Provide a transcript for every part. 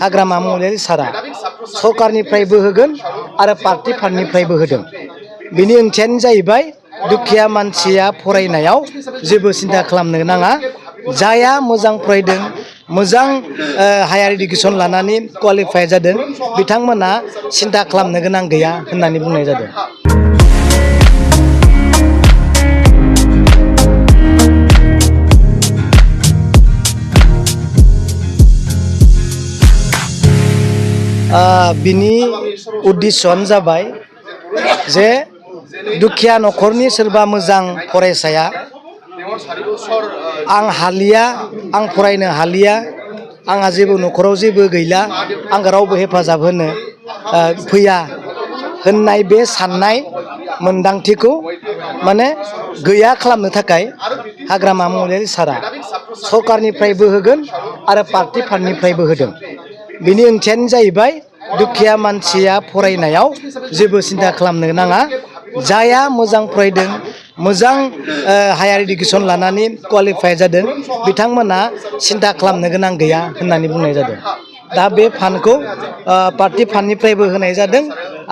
हाग्रामा मुलियारि सारा सरकारनिफ्रायबो होगोन आरो पार्टि फान्डनिफ्रायबो होदों। बिनि ओंथियानो जाहैबाय दुखिया मानसिया फरायनायाव जेबो सिन्था खालामनो नाङा। जाया मोजां फरायदों, मोजां हायार इडुकेसन लानानै क्वालिफाइ जादों, बिथांमोना सिन्था खालामनो गोनां गैया होननानै बुंनाय जादों। बिनि उद्देश्यआनो जाबाय जे दुखिया न'खरनि सोरबा मोजां फरायसाया आं हालिया, आं फरायनो हालिया, आंहा जेबो न'खराव जेबो गैला, आंखौ रावबो हेफाजाब होनो फैया होननाय बे साननाय मोन्दांथिखौ माने गैया खालामनो थाखाय हाग्रामा मुलियारि सारा सरकारनिफ्रायबो होगोन आरो पार्टि फान्डनिफ्रायबो होदों। बिनि ओंथियानो जाहैबाय दुखिया मानसिया फरायनायाव जेबो सिन्था खालामनो नाङा। जाया मोजां फरायदों, मोजां हायार इडुकेसन लानानै क्वालिफाइ जादों, बिथांमोना सिन्था खालामनो गोनां गैया होननानै बुंनाय जादों। दा बे फान्डखौ पार्टि फान्डनिफ्रायबो होनाय जादों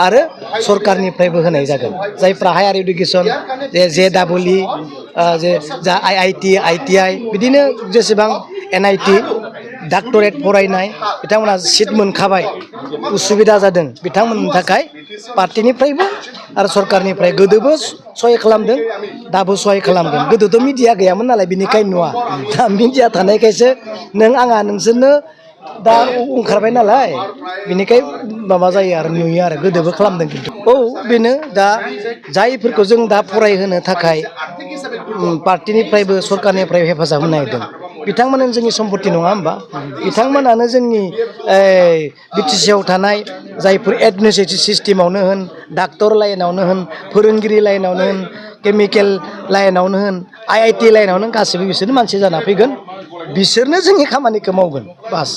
आरो सरकारनिफ्रायबो होनाय जागोन। जायफ्रा हायार इडुकेसन JEE, जा IIT, बिदिनो जेसेबां NIT डक्टरेट फरायनाय बिथांमोना सिट मोनखाबाय, उसुबिदा जादों, बिथांमोननि थाखाय पार्टिनिफ्रायबो आरो सरकारनिफ्राय गोदोबो सहाय खालामदों, दाबो सहाय खालामगोन। गोदोथ' मिडिया गैयामोन नालाय, बिनिखायनो नुवा। दा मिडिया थानायखायसो नों आंहा नोंसोरनो दा ओंखारबाय नालाय, बिनिखाय माबा जायो आरो नुयो आरो गोदोबो खालामदों खिन्थु। औ बेनो दा जायफोरखौ जों दा फरायहोनो थाखाय पार्टिनिफ्रायबो सरकारनिफ्राय हेफाजाब होनो नागिरदों, बिथांमोनानो जोंनि सम्पति नङा होमबा? बिथांमोनानो जोंनि BTC आव थानाय जायफोर एडमिनिस्ट्रेटिभ सिस्टेमावनो होन, डाक्टर लाइनावनो होन, फोरोंगिरि लाइनावनो होन, केमिकेल लाइनावनो होन, IIT लाइनावनो गासैबो बिसोरनो मानसि जाना फैगोन, बिसोरनो जोंनि खामानिखौ मावगोन, बास।